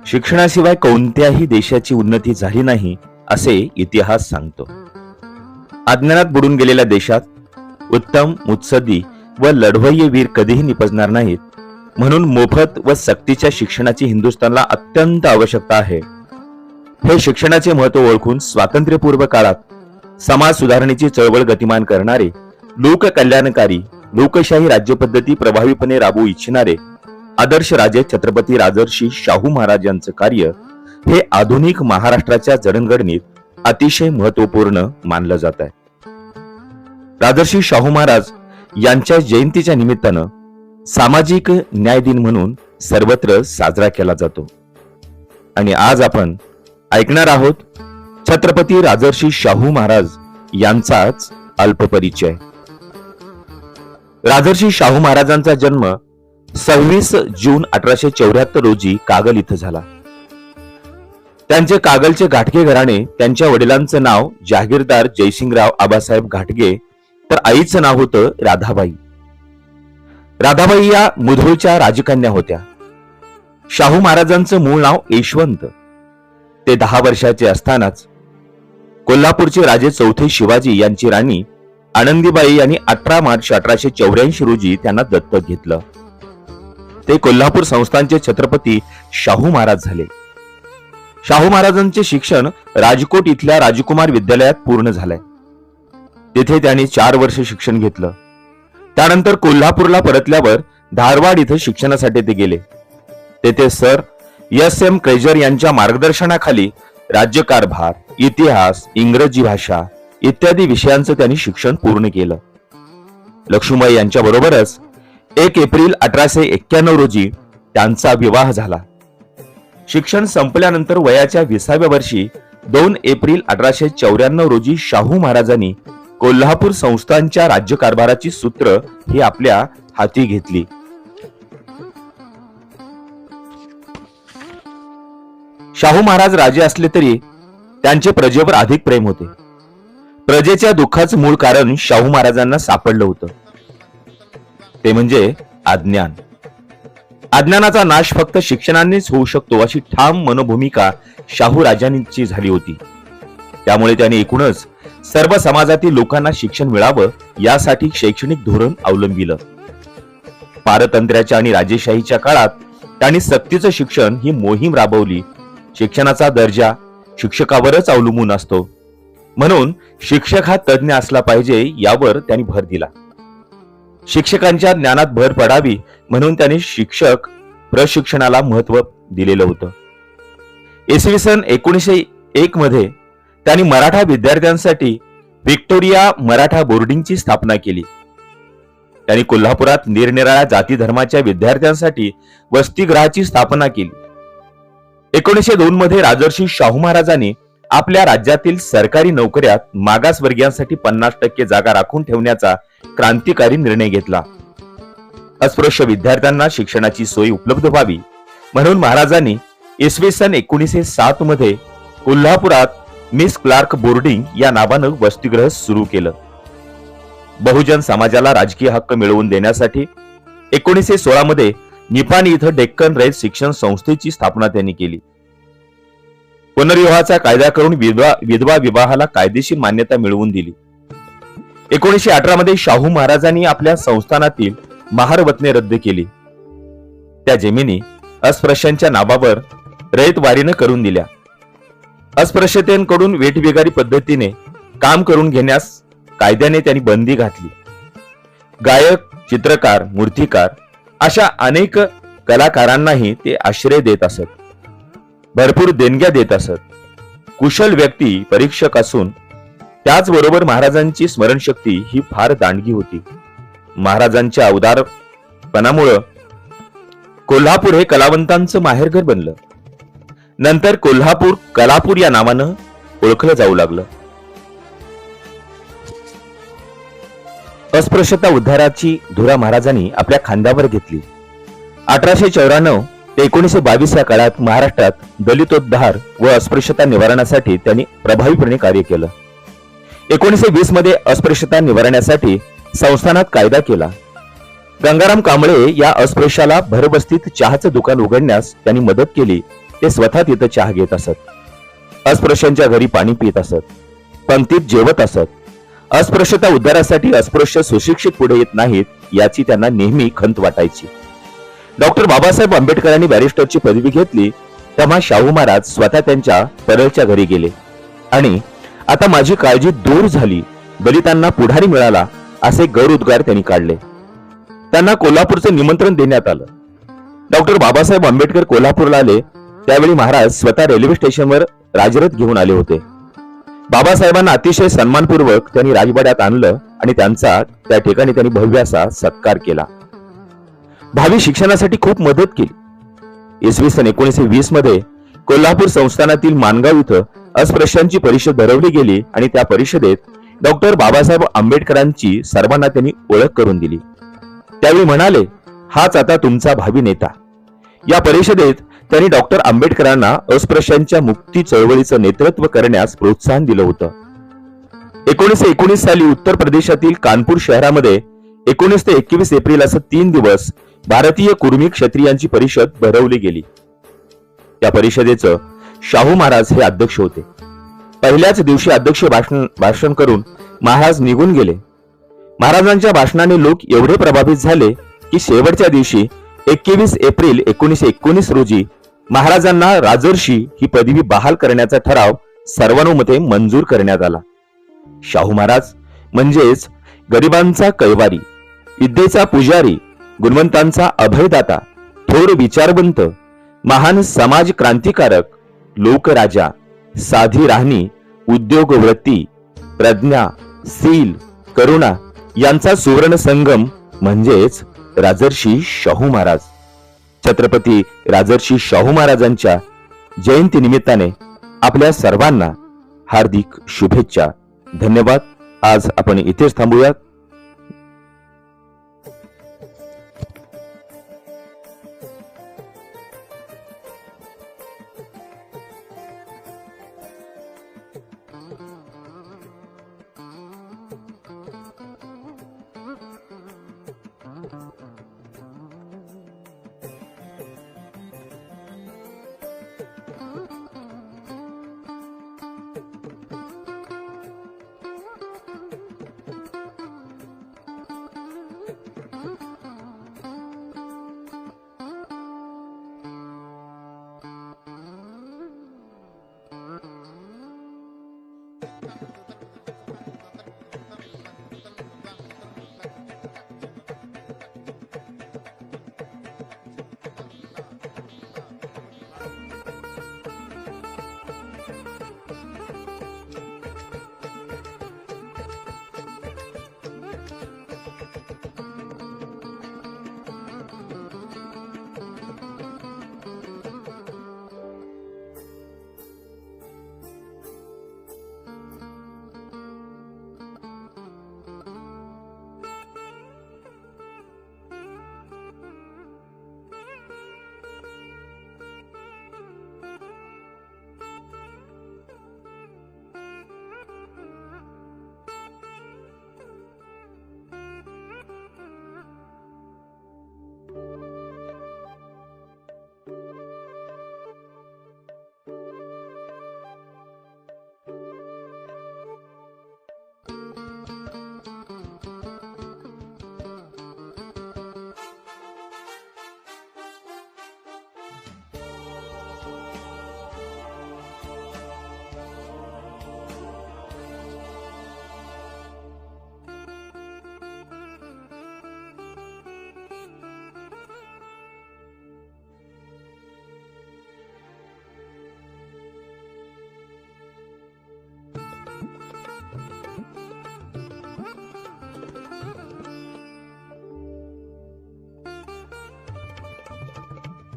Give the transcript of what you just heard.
शिक्षणाशिवाय कोणत्याही देशाची उन्नती झाली नाही असे इतिहास सांगतो. अज्ञानात बुडून गेलेल्या देशात उत्तम मुत्सद्दी व लढवय्ये वीर कधीही निपजणार नाहीत. म्हणून मोफत व सक्तीच्या शिक्षणाची हिंदुस्थानला अत्यंत आवश्यकता आहे. हे शिक्षणाचे महत्त्व ओळखून स्वातंत्र्यपूर्व काळात समाज सुधारणेची चळवळ गतिमान करणारे, लोककल्याणकारी, लोकशाही राज्यपद्धती प्रभावीपणे राबवू इच्छिणारे आदर्श राजे छत्रपती राजर्षी शाहू महाराज यांचे कार्य हे आधुनिक महाराष्ट्राच्या जडणघडणीत अतिशय महत्वपूर्ण मानलं जात आहे. राजर्षी शाहू महाराज यांच्या जयंतीच्या निमित्तानं सामाजिक न्याय दिन म्हणून सर्वत्र साजरा केला जातो. आणि आज आपण ऐकणार आहोत छत्रपती राजर्षी शाहू महाराज यांचाच अल्पपरिचय. राजर्षी शाहू महाराजांचा जन्म 26 जून 1874 रोजी कागल इथं झाला. त्यांचे कागलचे घाटगे घराणे, त्यांच्या वडिलांचं नाव जहागीरदार जयसिंगराव आबासाहेब घाटगे तर आईचं नाव होतं राधाबाई. राधाबाई या मुधोळच्या राजकन्या होत्या. शाहू महाराजांचं मूळ नाव यशवंत. ते 10 वर्षाचे असतानाच कोल्हापूरचे राजे चौथे शिवाजी यांची राणी आनंदीबाई यांनी 18 मार्च 1884 रोजी त्यांना दत्तक घेतलं. ते कोल्हापूर संस्थानचे छत्रपती शाहू महाराज झाले. शाहू महाराजांचे शिक्षण राजकोट इथल्या राजकुमार विद्यालयात पूर्ण झालंय. तिथे त्यांनी 4 वर्ष शिक्षण घेतलं. त्यानंतर कोल्हापूरला परतल्यावर धारवाड इथं शिक्षणासाठी ते गेले. तेथे सर S.M. क्रेजर यांच्या मार्गदर्शनाखाली राज्यकारभार, इतिहास, इंग्रजी भाषा इत्यादी विषयांचं त्यांनी शिक्षण पूर्ण केलं. लक्ष्मीबाई यांच्या बरोबरच 1 एप्रिल 1891 रोजी त्यांचा विवाह झाला. शिक्षण संपल्यानंतर वयाच्या 20व्या वर्षी 2 एप्रिल 1894 रोजी शाहू महाराजांनी कोल्हापूर संस्थानच्या राज्यकारभाराची सूत्र ही आपल्या हाती घेतली. शाहू महाराज राजे असले तरी त्यांचे प्रजेवर अधिक प्रेम होते. प्रजेच्या दुःखाचं मूळ कारण शाहू महाराजांना सापडलं होतं. ते म्हणजे अज्ञान. अज्ञानाचा नाश फक्त शिक्षणानेच होऊ शकतो अशी ठाम मनोभूमिका शाहू राजांची झाली होती. त्यामुळे त्यांनी एकूणच सर्व समाजातील लोकांना शिक्षण मिळावं यासाठी शैक्षणिक धोरण अवलंबिलं. पारतंत्र्याच्या आणि राजेशाहीच्या काळात त्यांनी सक्तीचं शिक्षण ही मोहीम राबवली. शिक्षणाचा दर्जा शिक्षकावरच अवलंबून असतो, म्हणून शिक्षक हा तज्ञ असला पाहिजे यावर त्यांनी भर दिला. शिक्षकांच्या ज्ञानात भर पडावी म्हणून त्यांनी शिक्षक प्रशिक्षणाला महत्व दिलेलं होतं. इसवी सन 1901 मध्ये त्यांनी मराठा विद्यार्थ्यांसाठी व्हिक्टोरिया मराठा बोर्डिंगची स्थापना केली. त्यांनी कोल्हापुरात निरनिराळ्या जाती धर्माच्या विद्यार्थ्यांसाठी वसतिगृहाची स्थापना केली. 1902 मध्ये राजर्षी शाहू महाराजांनी आपल्या राज्यातील सरकारी नोकऱ्यात मागासवर्गीयांसाठी 50% जागा राखून ठेवण्याचा क्रांतिकारी निर्णय घेतला. अस्पृश्य विद्यार्थ्यांना शिक्षणाची सोय उपलब्ध व्हावी म्हणून महाराजांनी इसवी सन 1907 मध्ये कोल्हापुरात मिस क्लार्क बोर्डिंग या नावानं वसतिगृह सुरू केलं. बहुजन समाजाला राजकीय हक्क मिळवून देण्यासाठी 1916 मध्ये निपाणी इथं डेक्कन राईज शिक्षण संस्थेची स्थापना त्यांनी केली. पुनर्विवाहाचा कायदा करून विधवा विवाहाला कायदेशीर मान्यता मिळवून दिली. 1918 मध्ये शाहू महाराजांनी आपल्या संस्थानातील महारवतने रद्द केली. त्या जमिनी अस्पृश्यांच्या नावावर रयतवारीनं करून दिल्या. अस्पृश्यतेकडून वेठबिगारी पद्धतीने काम करून घेण्यास कायद्याने त्यांनी बंदी घातली. गायक, चित्रकार, मूर्तिकार अशा अनेक कलाकारांनाही ते आश्रय देत असत. भरपूर देणग्या देत असत. कुशल व्यक्ती, परीक्षक असून त्याचबरोबर महाराजांची स्मरणशक्ती ही फार दांडगी होती. महाराजांच्या उदारपणामुळे कोल्हापूर हे कलावंतांचं माहेरघर बनलं. नंतर कोल्हापूर कलापूर या नावानं ओळखलं जाऊ लागलं. अस्पृश्यता उद्धाराची धुरा महाराजांनी आपल्या खांद्यावर घेतली. 1894 ते 1922 या काळात महाराष्ट्रात दलितोद्धार व अस्पृश्यता निवारणासाठी त्यांनी प्रभावीपणे कार्य केलं. 1920 मध्ये अस्पृश्यता निवारणासाठी संस्थानात कायदा केला. गंगाराम कांबळे या अस्पृश्याला भरबस्तीत चहाचं दुकान उघडण्यास त्यांनी मदत केली ते स्वतः तिथं चहा घेत असत, अस्पृश्यांच्या घरी पाणी पित असत, पंक्तीत जेवत असत. अस्पृश्यता उद्धारासाठी अस्पृश्य सुशिक्षित पुढे येत नाहीत याची त्यांना नेहमी खंत वाटायची. डॉक्टर बाबासाहेब आंबेडकरांनी बॅरिस्टरची पदवी घेतली तेव्हा शाहू महाराज स्वतः त्यांच्या परळच्या घरी गेले आणि आता माझी काळजी दूर झाली, दलितांना पुढारी मिळाला असे गौरवोद्गार त्यांनी काढले. त्यांना कोल्हापूरचं निमंत्रण देण्यात आलं. डॉक्टर बाबासाहेब आंबेडकर कोल्हापूरला आले त्यावेळी महाराज स्वतः रेल्वे स्टेशनवर राजरथ घेऊन आले होते. बाबासाहेबांना अतिशय सन्मानपूर्वक त्यांनी राजवाड्यात आणलं आणि त्यांचा त्या ठिकाणी त्यांनी भव्य असा सत्कार केला. भावी शिक्षणासाठी खूप मदत केली. इसवी सन 1920 मध्ये कोल्हापूर संस्थानातील माणगाव इथं अस्पृश्यांची परिषद भरवली गेली आणि त्या परिषदेत डॉक्टर बाबासाहेब आंबेडकरांची सर्वांना त्यांनी ओळख करून दिली. त्यावेळी म्हणाले, हाच आता तुमचा भावी नेता. या परिषदेत त्यांनी डॉक्टर आंबेडकरांना अस्पृश्यांच्या मुक्ती चळवळीचं नेतृत्व करण्यास प्रोत्साहन दिलं होतं. 1919 साली उत्तर प्रदेशातील कानपूर शहरामध्ये 19 ते 21 एप्रिल असं 3 दिवस भारतीय कुर्मी क्षत्रियांची परिषद भरवली गेली. त्या परिषदेचं शाहू महाराज हे अध्यक्ष होते. पहिल्याच दिवशी अध्यक्ष भाषण करून महाराज निघून गेले. महाराजांच्या भाषणाने लोक एवढे प्रभावित झाले की शेवटच्या दिवशी 21 एप्रिल 1919 रोजी महाराजांना राजर्षी ही पदवी बहाल करण्याचा ठराव सर्वानुमते मंजूर करण्यात आला. शाहू महाराज म्हणजेच गरिबांचा कैवारी, विद्येचा पुजारी, गुणवंतांचा अभयदाता, थोर विचारवंत, महान समाज क्रांतिकारक, लोकराजा, साधी राहणी, उद्योग वृत्ती, प्रज्ञा, शील, करुणा यांचा सुवर्ण संगम म्हणजेच राजर्षी शाहू महाराज. छत्रपती राजर्षी शाहू महाराजांच्या जयंती निमित्ताने आपल्या सर्वांना हार्दिक शुभेच्छा. धन्यवाद. आज आपण इथेच थांबूयात.